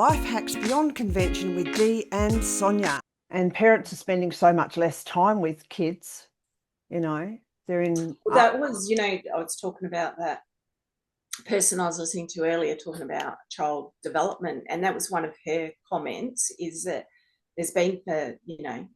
Life Hacks Beyond Convention with Dee and Sonia. And parents are spending so much less time with kids, they're in... Well, that was, I was talking about that person I was listening to earlier talking about child development, and that was one of her comments, is that there's been for,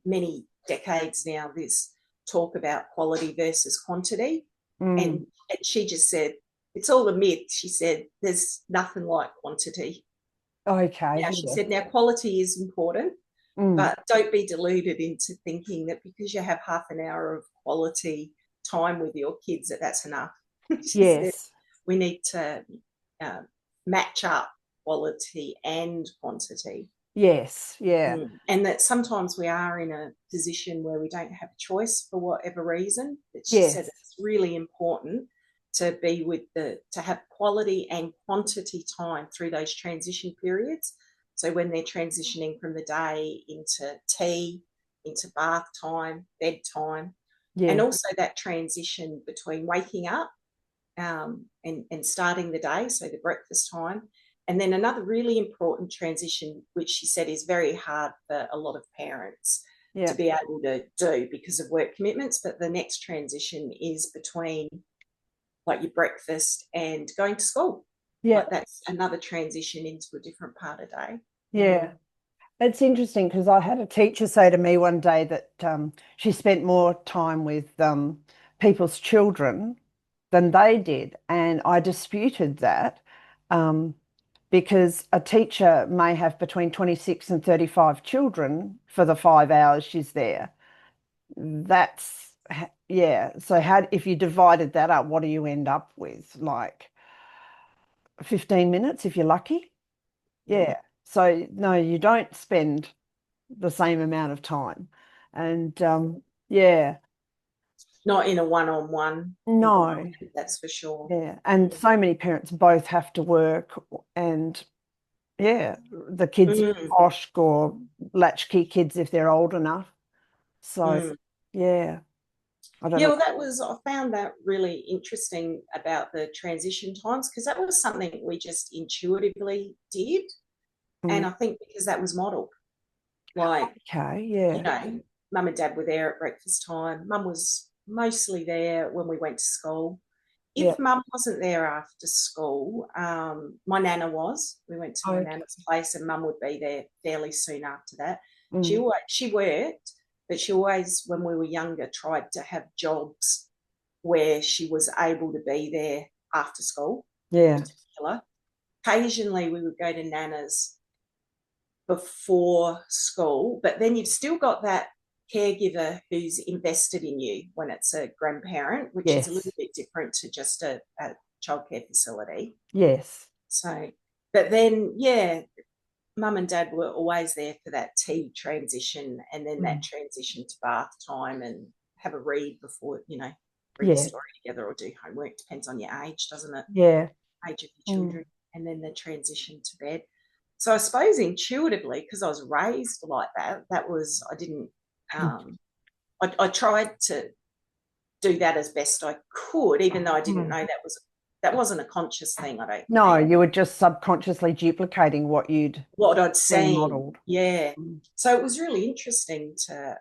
many decades now this talk about quality versus quantity. And she just said, it's all a myth. She said, there's nothing like quantity. Okay. Now, she said, now quality is important, but don't be deluded into thinking that because you have half an hour of quality time with your kids, that's enough. She said, we need to match up quality and quantity. Yes, yeah. And that sometimes we are in a position where we don't have a choice for whatever reason. But she said it's really important to be to have quality and quantity time through those transition periods. So when they're transitioning from the day into tea, into bath time, bedtime, and also that transition between waking up and starting the day, so the breakfast time. And then another really important transition, which she said is very hard for a lot of parents to be able to do because of work commitments, but the next transition is between like your breakfast and going to school. Yeah, like that's another transition into a different part of the day. Yeah. It's interesting because I had a teacher say to me one day that she spent more time with people's children than they did. And I disputed that because a teacher may have between 26 and 35 children for the 5 hours she's there. That's, So if you divided that up, what do you end up with? Like 15 minutes if you're lucky? Yeah. So no, you don't spend the same amount of time. And not in a one-on-one. No, that's for sure. Yeah. And so many parents both have to work, and the kids are OSH or latchkey kids if they're old enough. So I don't know. Well, I found that really interesting about the transition times, because that was something we just intuitively did. And I think because that was modeled. Like, mum and dad were there at breakfast time. Mum was mostly there when we went to school. If mum wasn't there after school, my nana was. We went to my nana's place, and mum would be there fairly soon after that. She worked, but she always, when we were younger, tried to have jobs where she was able to be there after school. Yeah. Occasionally, we would go to nana's before school, but then you've still got that caregiver who's invested in you when it's a grandparent, which is a little bit different to just a childcare facility. Yes. So, but then, mum and dad were always there for that tea transition, and then that transition to bath time, and have a read before, read a story together or do homework. Depends on your age, doesn't it? Yeah. Age of your children. And then the transition to bed. So I suppose intuitively, because I was raised like that, I didn't, I tried to do that as best I could, even though I didn't know that wasn't a conscious thing. I don't. No, you were just subconsciously duplicating what I'd seen modeled. Yeah. So it was really interesting to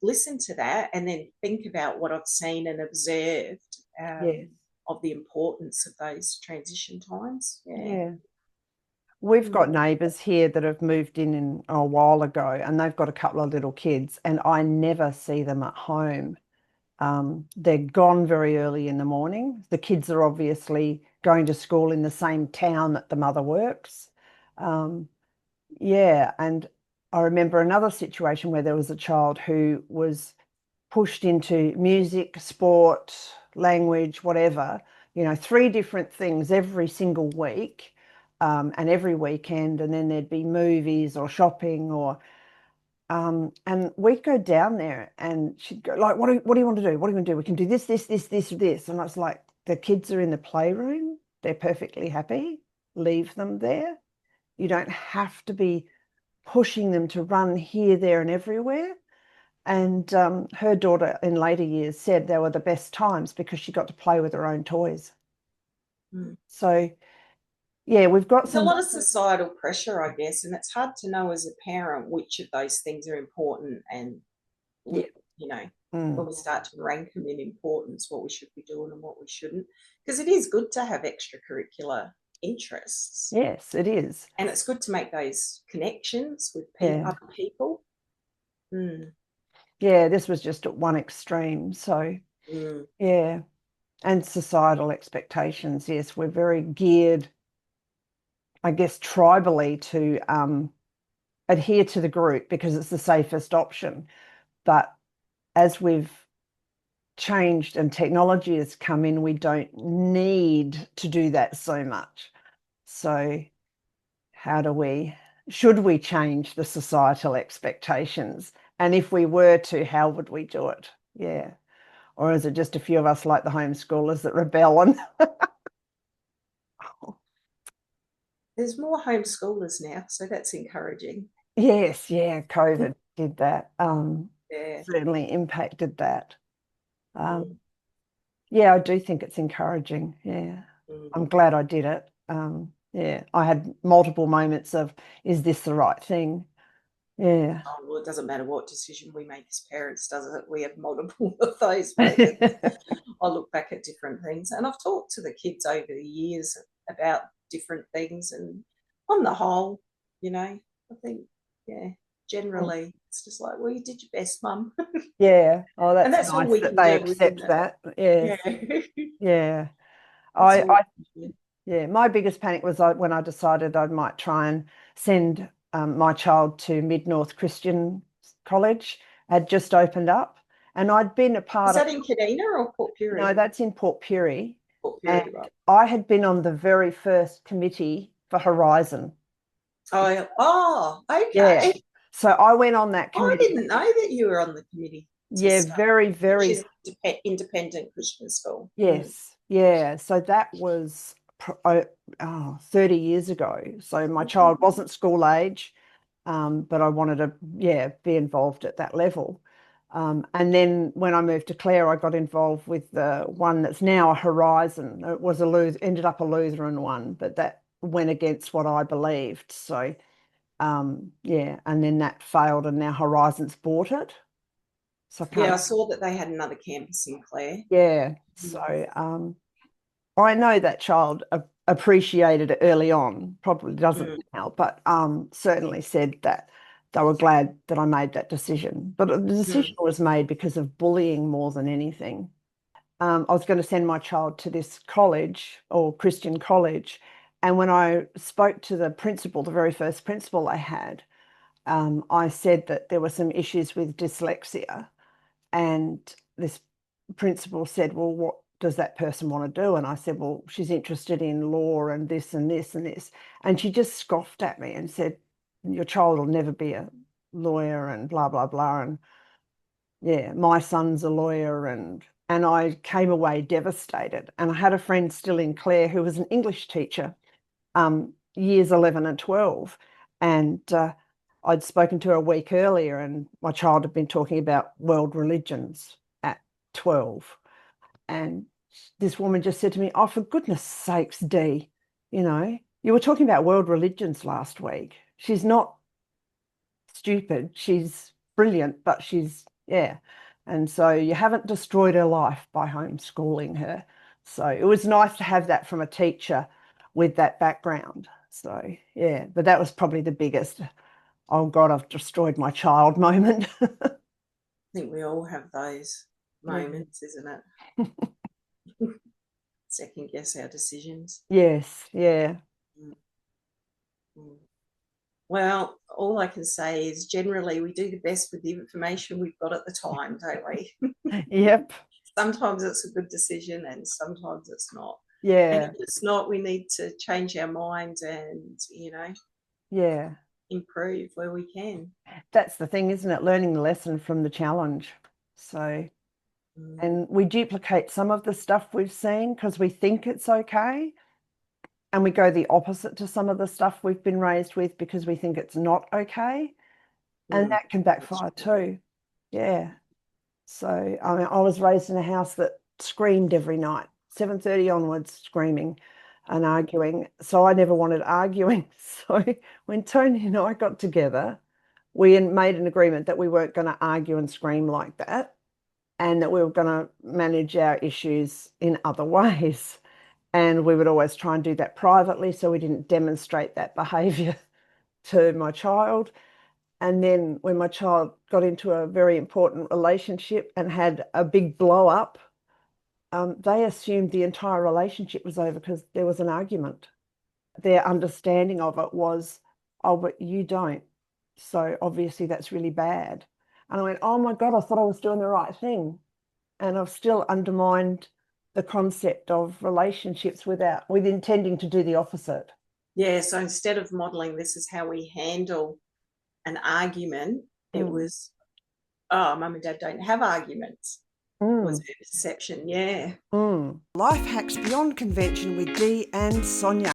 listen to that and then think about what I've seen and observed of the importance of those transition times. Yeah. We've got neighbours here that have moved in a while ago, and they've got a couple of little kids, and I never see them at home. They're gone very early in the morning. The kids are obviously going to school in the same town that the mother works. And I remember another situation where there was a child who was pushed into music, sport, language, whatever, 3 different things every single week. And every weekend, and then there'd be movies or shopping and we'd go down there and she'd go like, what do you want to do? What do you want to do? We can do this, this, this, this, this. And I was like, the kids are in the playroom. They're perfectly happy. Leave them there. You don't have to be pushing them to run here, there and everywhere. And her daughter in later years said they were the best times because she got to play with her own toys. So yeah, we've got There's a some, lot of societal pressure, I guess, and it's hard to know as a parent which of those things are important and, yeah, you know, when mm, we start to rank them in importance, what we should be doing and what we shouldn't. Because it is good to have extracurricular interests, yes, it is. and it's good to make those connections with Yeah, other people. Mm, yeah, this was just at one extreme. So, mm. yeah, and societal expectations. Yes, we're very geared, I guess, tribally to adhere to the group because it's the safest option. But as we've changed and technology has come in, we don't need to do that so much. So, how do we, should we change the societal expectations? And if we were to, how would we do it? Yeah. Or is it just a few of us like the homeschoolers that rebel and There's more homeschoolers now, so that's encouraging. yes, yeah, COVID did that. Yeah. Certainly impacted that. Um, Mm, yeah, I do think it's encouraging. Yeah. mm. I'm glad I did it. Yeah, I had multiple moments of, is this the right thing? Yeah. Oh, well, it doesn't matter what decision we make as parents, does it? We have multiple of those moments. I look back at different things, and I've talked to the kids over the years about different things, and on the whole, I think, yeah, generally it's just like, well, you did your best, mum, Yeah. Oh, and that's that's all nice we that can they do, isn't accept it? that. Yes. Yeah, Yeah. that's I, all I, we can do. yeah, my biggest panic was when I decided I might try and send my child to Mid North Christian College. Had just opened up, and I'd been a Is part of, that in Kadena or Port no, Pirie? that's in Port Pirie. Port And Pirie, right? I had been on the very first committee for Horizon. Oh, Yeah. okay. So I went on that Oh, I committee. didn't know that you were on the committee to Yeah, start, very, which very, is independent Christian school. Mm, yes. Yeah. So that was 30 years ago. So my child mm, wasn't school age, but I wanted to, yeah, be involved at that level. And then when I moved to Clare, I got involved with the one that's now a Horizon. It was ended up a Lutheran one, but that went against what I believed. So, yeah, and then that failed, and now Horizons bought it. So I yeah, can't, I saw that they had another campus in Clare. yeah. Mm, So, I know that child appreciated it early on, probably doesn't mm, now, but certainly said that they were glad that I made that decision. But the decision mm, was made because of bullying more than anything. I was going to send my child to this college or Christian college. And when I spoke to the principal, the very first principal I had, I said that there were some issues with dyslexia. And this principal said, well, what does that person want to do? And I said, well, she's interested in law and this and this and this. And she just scoffed at me and said, your child will never be a lawyer and blah, blah, blah. And yeah, my son's a lawyer. And I came away devastated. And I had a friend still in Clare who was an English teacher, years 11 and 12. And I'd spoken to her a week earlier, and my child had been talking about world religions at 12. And this woman just said to me, oh, for goodness sakes, Dee, you were talking about world religions last week. She's not stupid. She's brilliant, but yeah. And so you haven't destroyed her life by homeschooling her. So it was nice to have that from a teacher with that background. So yeah, but that was probably the biggest, oh God, I've destroyed my child moment. I think we all have those Yeah. moments, isn't it? Second guess our decisions. Yes, yeah. Mm, mm. Well, all I can say is generally we do the best with the information we've got at the time, don't we? Yep. Sometimes it's a good decision and sometimes it's not. And if Yeah. it's not, we need to change our minds and, Yeah. improve where we can. That's the thing, isn't it? Learning the lesson from the challenge. So, Mm, and we duplicate some of the stuff we've seen because we think it's okay. And we go the opposite to some of the stuff we've been raised with because we think it's not okay. And mm, that can that's backfire true. too. Yeah. So, I mean, I was raised in a house that screamed every night, 7:30 onwards, screaming. and arguing. So I never wanted arguing. So when Tony and I got together, we made an agreement that we weren't going to argue and scream like that, and that we were going to manage our issues in other ways. And we would always try and do that privately so we didn't demonstrate that behavior to my child. And then when my child got into a very important relationship and had a big blow up, they assumed the entire relationship was over because there was an argument. Their understanding of it was, oh, but you don't. So obviously that's really bad. And I went, oh my God, I thought I was doing the right thing. And I've still undermined the concept of relationships with intending to do the opposite. Yeah, so instead of modeling this is how we handle an argument, it was, oh, mum and dad don't have arguments. Was their perception, yeah. Life hacks beyond convention with Dee and Sonia.